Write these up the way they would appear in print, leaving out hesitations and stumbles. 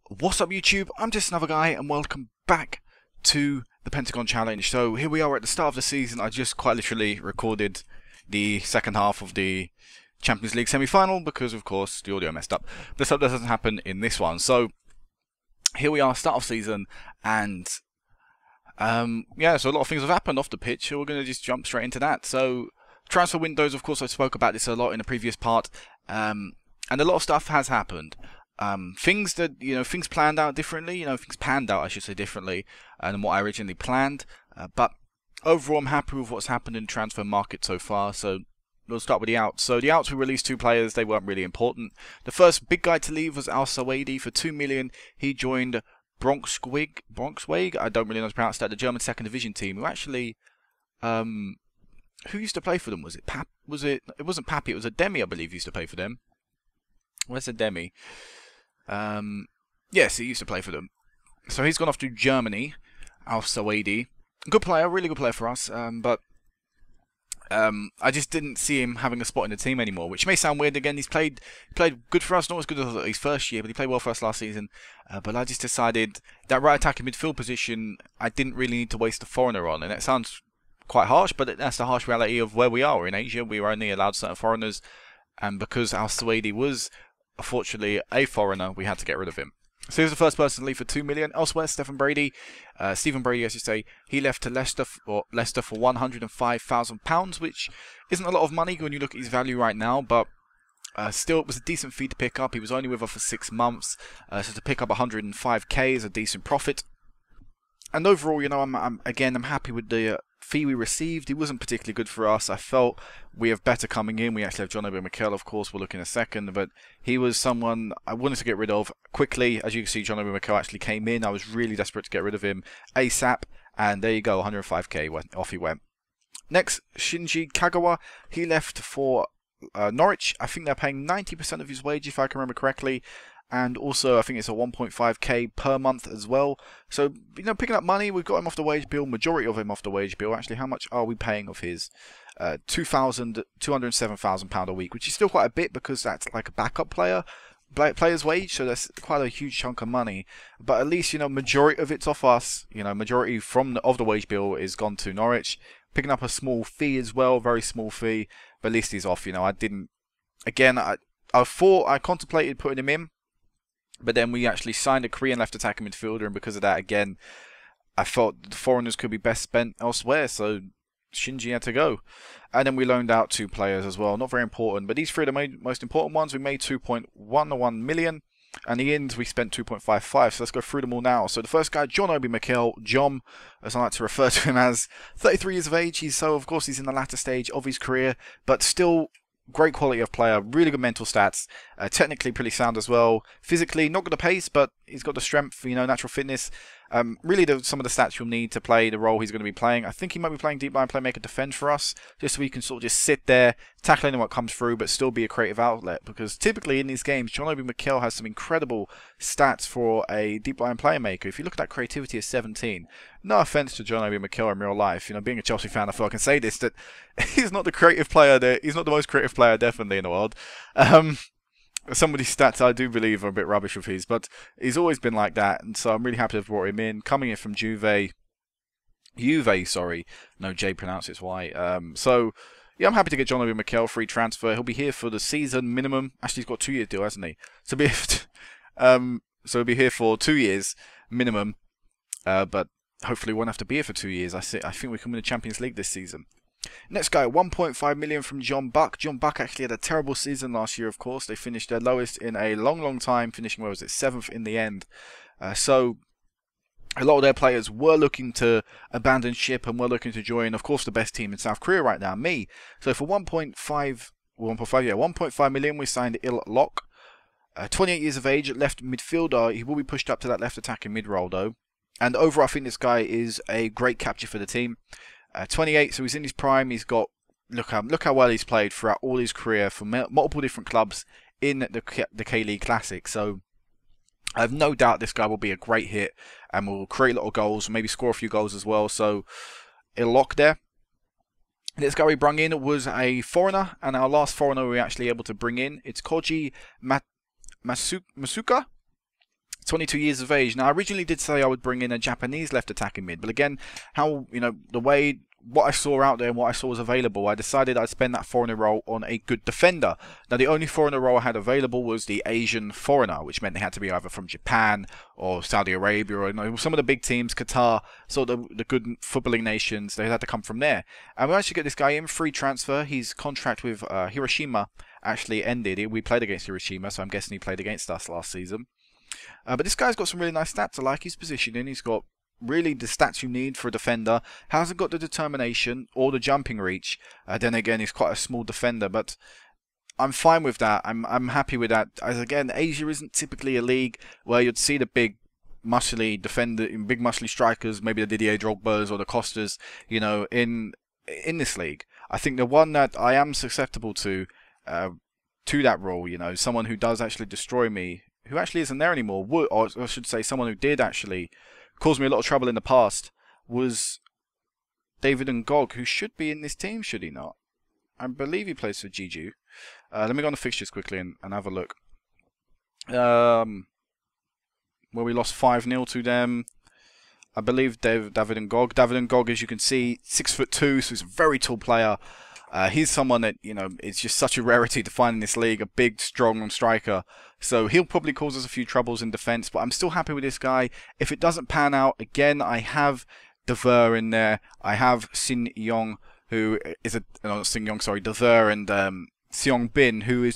What's up YouTube? I'm just another guy and welcome back to the Pentagon Challenge. So here we are at the start of the season. I just quite literally recorded the second half of the Champions League semi-final because of course the audio messed up. Let's hope that doesn't happen in this one. So here we are, start of season, and yeah, so a lot of things have happened off the pitch. So we're going to just jump straight into that. So transfer windows, of course I spoke about this a lot in the previous part, and a lot of stuff has happened. Things that, things planned out differently, things panned out, I should say, differently than what I originally planned. But overall, I'm happy with what's happened in the transfer market so far. So we'll start with the outs. So the outs, we released two players. They weren't really important. The first big guy to leave was Al Sawaidi for 2 million. He joined Bronxweg. I don't really know how to pronounce that. The German second division team, who actually, who used to play for them? Was it Pap? Was it? It wasn't Pappy. It was a Demi, I believe, used to play for them. Where's a Demi? Yes, he used to play for them. So he's gone off to Germany. Al Sawaidi, good player, really good player for us. But I just didn't see him having a spot in the team anymore, which may sound weird. Again, he played good for us, not as good as his first year, but he played well for us last season. But I just decided that right attacking midfield position, I didn't really need to waste a foreigner on, and it sounds quite harsh, but that's the harsh reality of where we are in Asia. We were only allowed certain foreigners, and because Al Sawaidi was unfortunately a foreigner, we had to get rid of him. So he was the first person to leave for 2 million. Elsewhere, Stephen Brady, Stephen Brady, as you say, he left to Leicester for £105,000, which isn't a lot of money when you look at his value right now, but still, it was a decent fee to pick up. He was only with us for 6 months, so to pick up 105k is a decent profit. And overall, I'm happy with the fee we received. He wasn't particularly good for us. I felt we have better coming in. We actually have John Obi Mikel, of course, we'll look in a second, but he was someone I wanted to get rid of quickly. As you can see, John Obi Mikel actually came in. I was really desperate to get rid of him ASAP, and there you go, 105k, off he went. Next, Shinji Kagawa, he left for Norwich. I think they're paying 90% of his wage, if I can remember correctly. And also, I think it's a 1.5k per month as well. So, picking up money, we've got him off the wage bill, majority of him off the wage bill. Actually, how much are we paying of his? £207,000 a week, which is still quite a bit because that's like a backup player's wage, so that's quite a huge chunk of money. But at least, majority of it's off us. Majority of the wage bill is gone to Norwich. Picking up a small fee as well, very small fee, but at least he's off. I contemplated putting him in, but then we actually signed a Korean left attacking midfielder, and because of that, again, I felt the foreigners could be best spent elsewhere, so Shinji had to go. And then we loaned out 2 players as well, not very important, but these 3 are the most important ones. We made 2.11 million, and the ends we spent 2.55, so let's go through them all now. So the first guy, John Obi Mikel, Jom, as I like to refer to him as, 33 years of age. Of course, he's in the latter stage of his career, but still great quality of player, really good mental stats, technically pretty sound as well. Physically, not got the pace, but he's got the strength, natural fitness. Really some of the stats you'll need to play the role he's going to be playing. I think he might be playing deep line playmaker defend for us, just so he can sort of just sit there, tackle anyone that comes through, but still be a creative outlet. Because typically in these games, John Obi Mikel has some incredible stats for a deep line playmaker. If you look at that creativity of 17, no offense to John Obi Mikel in real life, being a Chelsea fan, I feel I can say this, that he's not the creative player there. He's not the most creative player, definitely, in the world. Some of these stats I do believe are a bit rubbish of his, but he's always been like that, and so I'm really happy to have brought him in. Coming in from Juve, sorry, no J pronounce it's Y. So yeah, I'm happy to get John Obi Mikel free transfer. He'll be here for the season minimum. Actually, he's got a 2-year deal, hasn't he? So he'll be here for 2 years minimum, but hopefully won't have to be here for 2 years. I think we can win the Champions League this season. Next guy, 1.5 million from John Buck. John Buck actually had a terrible season last year, of course. They finished their lowest in a long time, finishing, 7th in the end. So a lot of their players were looking to abandon ship and were looking to join, of course, the best team in South Korea right now, me. So for 1.5 million, we signed Il Lok. 28 years of age, left midfielder. He will be pushed up to that left attacking mid role, though. And overall, I think this guy is a great capture for the team. 28, so he's in his prime. He's got look how well he's played throughout all his career for multiple different clubs in the K-League Classic. So I have no doubt this guy will be a great hit and will create a lot of goals, maybe score a few goals as well. So it'll lock there. This guy we brung in was a foreigner, and our last foreigner we were actually able to bring in, it's Koji Masuka. 22 years of age. Now, I originally did say I would bring in a Japanese left attacking mid, but again, how, the way what I saw out there and what I saw was available, I decided I'd spend that foreigner role on a good defender. Now, the only foreigner role I had available was the Asian foreigner, which meant they had to be either from Japan or Saudi Arabia or some of the big teams, Qatar, sort of the good footballing nations. They had to come from there. And we managed to get this guy in, free transfer. His contract with Hiroshima actually ended. We played against Hiroshima, so I'm guessing he played against us last season. But this guy's got some really nice stats. I like his positioning. He's got really the stats you need for a defender. Hasn't got the determination or the jumping reach. Then again, he's quite a small defender, but I'm fine with that. I'm happy with that. As again, Asia isn't typically a league where you'd see the big muscly defender, big muscly strikers, maybe the Didier Drogbas or the Costas, in this league. I think the one that I am susceptible to that role, someone who does actually destroy me, who actually isn't there anymore, or I should say someone who did actually cause me a lot of trouble in the past, was David Ngog, who should be in this team, should he not? I believe he plays for Jeju. Let me go on the fixtures quickly and have a look. Where we lost 5-0 to them. I believe David Ngog. David Ngog, as you can see, 6'2", so he's a very tall player. He's someone that, it's just such a rarity to find in this league, a big, strong striker. So he'll probably cause us a few troubles in defence, but I'm still happy with this guy. If it doesn't pan out, again, I have De Ver in there. I have Sin Yong, who is De Ver and Seong Bin, who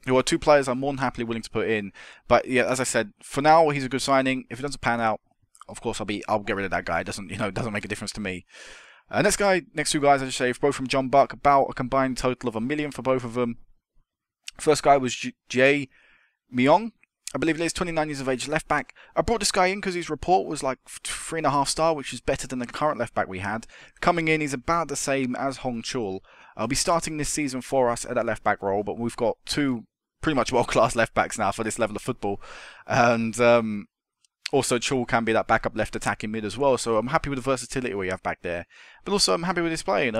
are two players I'm more than happily willing to put in. But yeah, as I said, for now, he's a good signing. If it doesn't pan out, of course, I'll get rid of that guy. It doesn't make a difference to me. Next two guys, I just say, both from John Buck, about a combined total of $1 million for both of them. First guy was Jae Myung. I believe he is 29 years of age, left back. I brought this guy in because his report was like 3.5 star, which is better than the current left back we had. Coming in, he's about the same as Hong Chul. I'll be starting this season for us at that left back role, but we've got two pretty much world-class left backs now for this level of football. And also, Chul can be that backup left attacking mid as well, so I'm happy with the versatility we have back there. But also, I'm happy with this play,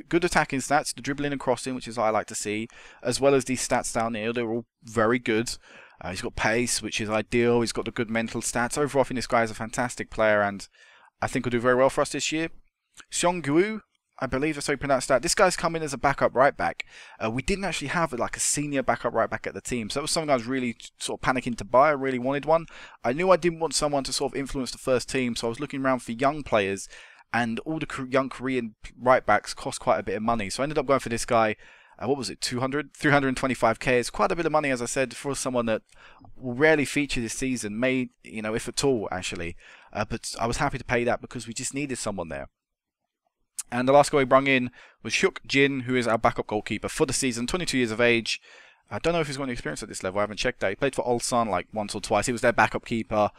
good attacking stats, the dribbling and crossing, which is what I like to see, as well as these stats down here. They're all very good. He's got pace, which is ideal. He's got the good mental stats. Overall, I think this guy is a fantastic player, and I think will do very well for us this year. Seong Gu, I believe that's how you pronounce that. This guy's come in as a backup right back. We didn't actually have like a senior backup right back at the team, so that was something I was really sort of panicking to buy. I really wanted one. I knew I didn't want someone to sort of influence the first team, so I was looking around for young players, and all the young Korean right backs cost quite a bit of money. So I ended up going for this guy. What was it, 325k? It's quite a bit of money, as I said, for someone that will rarely feature this season, if at all, actually. But I was happy to pay that because we just needed someone there. And the last guy we brought in was Hyuk Jin, who is our backup goalkeeper for the season, 22 years of age. I don't know if he's got any experience at this level. I haven't checked that. He played for Ulsan like once or twice. He was their backup keeper.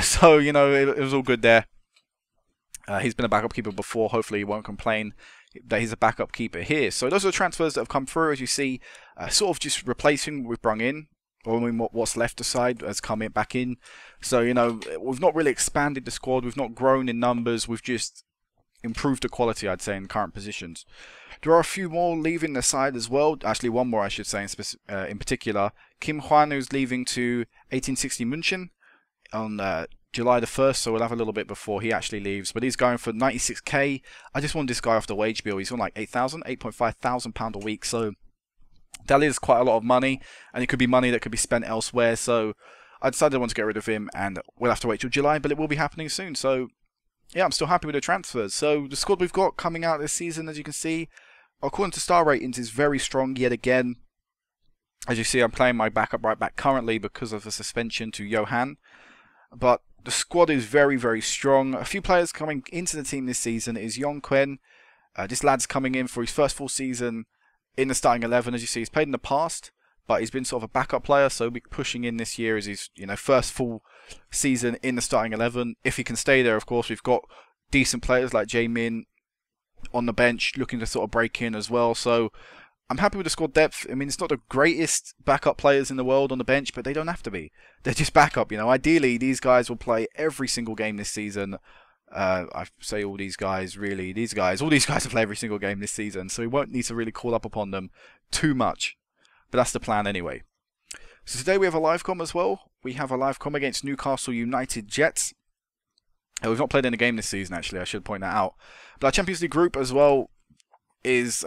So, it was all good there. He's been a backup keeper before. Hopefully he won't complain that he's a backup keeper here. So those are the transfers that have come through, as you see, sort of just replacing what we've brought in, or what's left aside has come back in. So, we've not really expanded the squad. We've not grown in numbers. We've just improved the quality, I'd say, in current positions. There are a few more leaving the side as well. Actually, one more, I should say, in particular. Kim Hwan, who's leaving to 1860 München on July the 1st, so we'll have a little bit before he actually leaves. But he's going for 96k. I just want this guy off the wage bill. He's on like 8.5 thousand pound a week, so that is quite a lot of money, and it could be money that could be spent elsewhere. So I decided I want to get rid of him, and we'll have to wait till July, but it will be happening soon. So yeah, I'm still happy with the transfers. So the squad we've got coming out this season, as you can see, according to star ratings, is very strong yet again. As you see, I'm playing my backup right back currently because of the suspension to Johan. But the squad is very, very strong. A few players coming into the team this season is Yong Quen. This lad's coming in for his first full season in the starting 11. As you see, he's played in the past, but he's been sort of a backup player, so he'll be pushing in this year as his first full season in the starting 11. If he can stay there, of course, we've got decent players like Jae Min on the bench looking to sort of break in as well. So I'm happy with the squad depth. I mean, it's not the greatest backup players in the world on the bench, but they don't have to be. They're just backup, Ideally, these guys will play every single game this season. I say all these guys will play every single game this season, so we won't need to really call up upon them too much. But that's the plan anyway. So today we have a live com as well. we have a live com against Newcastle United Jets. We've not played in a game this season, actually. I should point that out. But our Champions League group as well is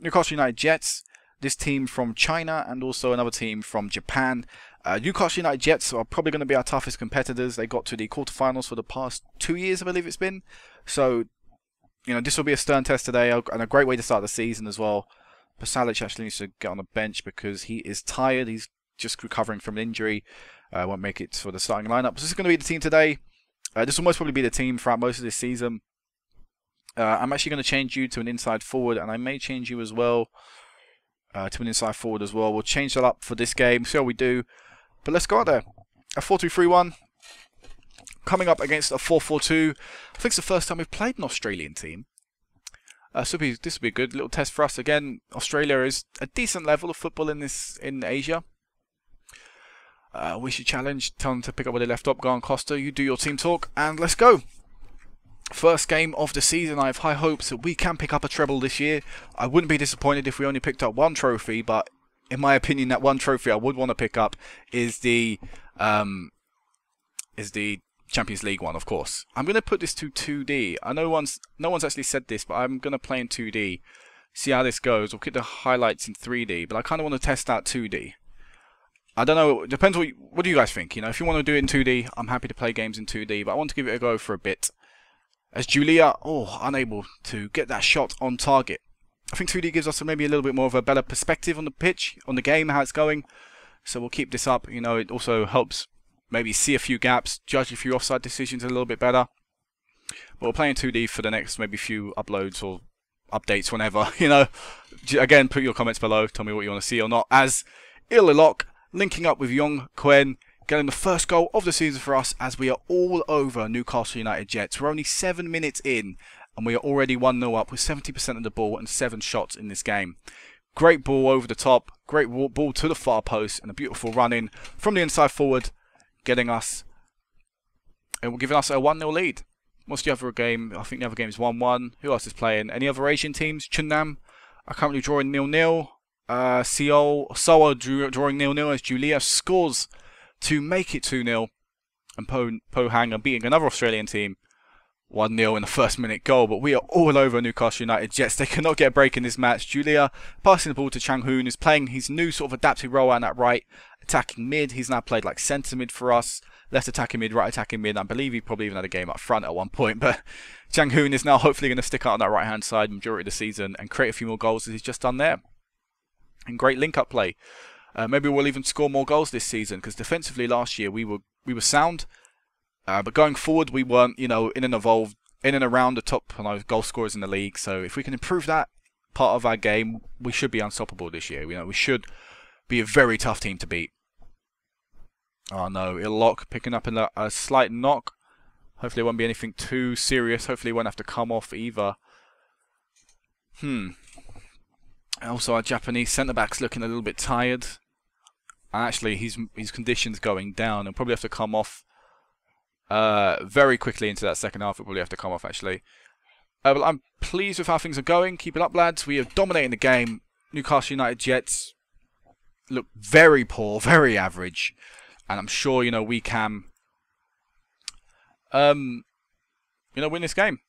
Newcastle United Jets, this team from China, and also another team from Japan. Newcastle United Jets are probably going to be our toughest competitors. They got to the quarterfinals for the past 2 years, I believe it's been. So, you know, this will be a stern test today, and a great way to start the season as well. Pasalic actually needs to get on the bench because he is tired. He's just recovering from an injury. Won't make it for the starting lineup. So this is going to be the team today. This will most probably be the team throughout most of this season. I'm actually going to change you to an inside forward, and I may change you as well to an inside forward as well. We'll change that up for this game, see how we do. But let's go out there. A 4-2-3-1 coming up against a 4-4-2. I think it's the first time we've played an Australian team. This will be a good little test for us. Again, Australia is a decent level of football in Asia. We should challenge, tell them to pick up where they left off. Go on, Costa, you do your team talk, and let's go. First game of the season. I have high hopes that we can pick up a treble this year. I wouldn't be disappointed if we only picked up one trophy, but in my opinion, that one trophy I would want to pick up is the Champions League one, of course. I'm going to put this to 2D. I know no one's actually said this, but I'm going to play in 2D. See how this goes. We'll keep the highlights in 3D, but I kind of want to test out 2D. I don't know. It depends what do you guys think? You know, if you want to do it in 2D, I'm happy to play games in 2D, but I want to give it a go for a bit. As Julia, unable to get that shot on target. I think 2D gives us maybe a little bit more of a better perspective on the pitch, on the game, how it's going. So we'll keep this up. You know, it also helps maybe see a few gaps, judge a few offside decisions a little bit better. But we'll play in 2D for the next maybe few uploads or updates whenever. You know, again, put your comments below. Tell me what you want to see or not. As Ililok linking up with Yong Quen, getting the first goal of the season for us as we are all over Newcastle United Jets. We're only 7 minutes in and we are already 1-0 up with 70% of the ball and 7 shots in this game. Great ball over the top, great ball to the far post, and a beautiful run in from the inside forward, getting us, and giving us a 1-0 lead. What's the other game? I think the other game is 1-1. Who else is playing? Any other Asian teams? Chunnam are currently drawing 0-0. Seoul drawing 0-0 as Julia scores to make it 2-0, and Pohang are beating another Australian team 1-0 in the first minute goal. But we are all over Newcastle United Jets. They cannot get a break in this match. Julia passing the ball to Chang Hoon, who's playing his new sort of adaptive role on that right attacking mid. He's now played like centre mid for us, left attacking mid, right attacking mid. I believe he probably even had a game up front at one point. But Chang Hoon is now hopefully going to stick out on that right hand side majority of the season and create a few more goals as he's just done there. And great link-up play. Maybe we'll even score more goals this season, because defensively last year we were sound, but going forward we weren't, you know, in and around the top goal scorers in the league. So if we can improve that part of our game, we should be unstoppable this year. You know, we should be a very tough team to beat. Oh no, Illock picking up a slight knock. Hopefully it won't be anything too serious. Hopefully it won't have to come off either. Also, our Japanese centre-back's looking a little bit tired. Actually, his condition's going down. He'll probably have to come off very quickly into that second half. He'll probably have to come off, actually. But I'm pleased with how things are going. Keep it up, lads. We are dominating the game. Newcastle United Jets look very poor, very average. And I'm sure, you know, we can, win this game.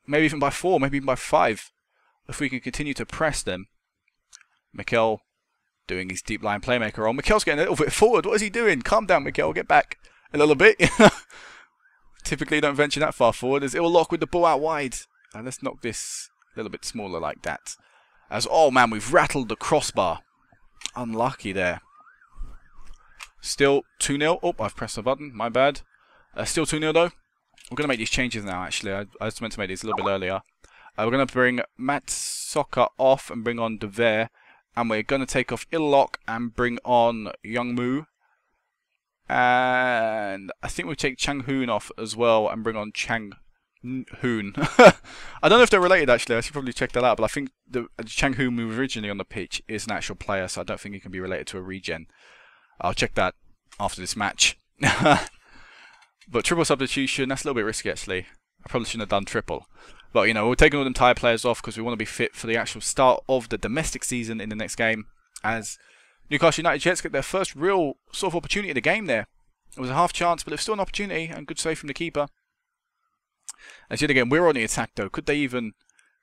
Maybe even by 4, maybe even by 5. If we can continue to press them. Mikel doing his deep line playmaker role. Mikel's getting a little bit forward. What is he doing? Calm down, Mikel. Get back a little bit. Typically don't venture that far forward. As Illock with the ball out wide. And let's knock this a little bit smaller like that. As, oh man, we've rattled the crossbar. Unlucky there. Still 2-0. Oh, I've pressed the button. My bad. Still 2-0 though. We're going to make these changes now, actually. I was meant to make these a little bit earlier. We're going to bring Matt Soccer off and bring on De Ver. And we're going to take off Illock and bring on Youngmoo. And I think we'll take Chang Hoon off as well and bring on Chang Hoon. I don't know if they're related, actually. I should probably check that out. But I think the Chang Hoon who was originally on the pitch is an actual player, so I don't think he can be related to a regen. I'll check that after this match. But triple substitution, that's a little bit risky, actually. I probably shouldn't have done triple. But, you know, we're taking all them tired players off because we want to be fit for the actual start of the domestic season in the next game. As Newcastle United Jets get their first real sort of opportunity of the game there. It was a half chance, but it was still an opportunity, and good save from the keeper. And yet again, we're on the attack though. Could they even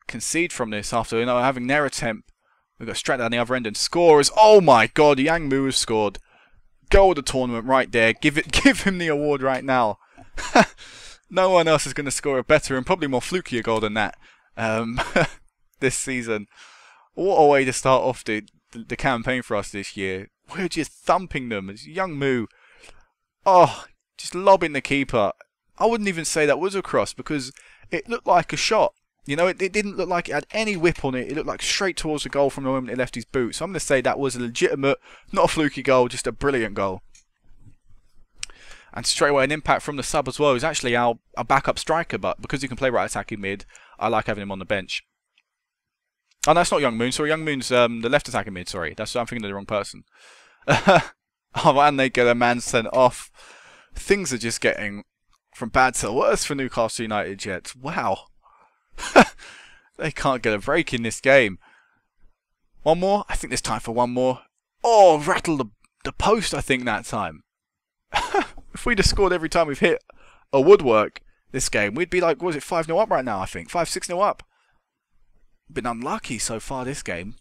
concede from this after having their attempt? We've got straight down the other end and scorers. Oh my God, Yang Mu has scored. Goal of the tournament right there. Give him the award right now. No one else is going to score a better and probably more flukier goal than that this season. What a way to start off the campaign for us this year. We're just thumping them. It's Yang Mu. Oh, just lobbing the keeper. I wouldn't even say that was a cross because it looked like a shot. It didn't look like it had any whip on it. It looked like straight towards the goal from the moment it left his boot. So I'm going to say that was a legitimate, not a fluky goal, just a brilliant goal. And straight away an impact from the sub as well. He's actually our backup striker, but because he can play right attacking mid, I like having him on the bench. Oh, no, that's not Young Moon. Sorry, Young Moon's the left attacking mid. Sorry, I'm thinking of the wrong person. Oh, and they get a man sent off. Things are just getting from bad to worse for Newcastle United Jets. Wow. They can't get a break in this game. One more? I think there's time for one more. Oh, rattle the post, I think, that time. If we'd have scored every time we've hit a woodwork this game, we'd be like, what was it, 5-0 up right now, I think. 5-6-0 up. Been unlucky so far this game.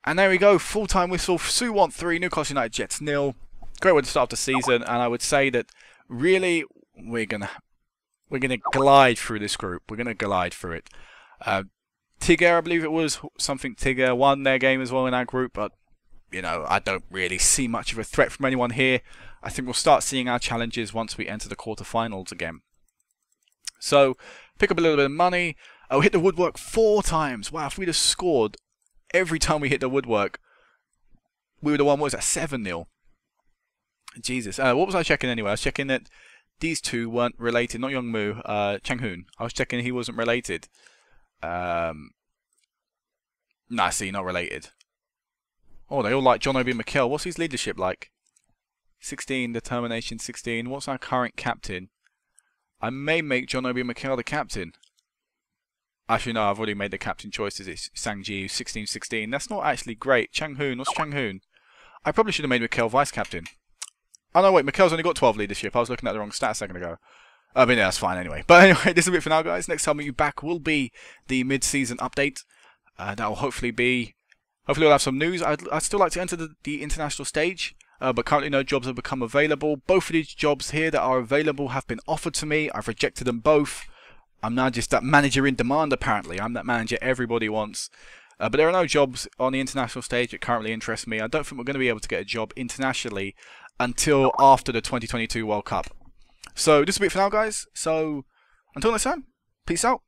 And there we go, full-time whistle. Suwon 3, Newcastle United Jets 0. Great way to start the season, and I would say that really we're gonna glide through this group. We're gonna glide through it. Tigger, I believe it was something. Tigger won their game as well in our group, but I don't really see much of a threat from anyone here. I think we'll start seeing our challenges once we enter the quarterfinals again. So pick up a little bit of money. Oh, hit the woodwork 4 times. Wow, if we'd have scored every time we hit the woodwork, we would have won. What was that? 7-0. Jesus. What was I checking anyway? I was checking that these two weren't related. Not Youngmoo, Chang Hoon. I was checking he wasn't related. Nah, see, not related. Oh, they all like John Obi McKell. What's his leadership like? 16, determination 16. What's our current captain? I may make John Obi McKell the captain. Actually, no, I've already made the captain choices. It's Sangji, 16-16. That's not actually great. Chang Hoon, what's Chang Hoon? I probably should have made McKell vice captain. Oh no, wait, McKell's only got 12 leadership. I was looking at the wrong stat a second ago. I mean, yeah, that's fine anyway. But anyway, this is it for now, guys. Next time we be back will be the mid-season update. That will hopefully we'll have some news. I'd still like to enter the international stage, but currently no jobs have become available. Both of these jobs here that are available have been offered to me. I've rejected them both. I'm now just that manager in demand, apparently. I'm that manager everybody wants. But there are no jobs on the international stage that currently interest me. I don't think we're going to be able to get a job internationally until after the 2022 World Cup. So this will be it for now, guys. So until next time, peace out.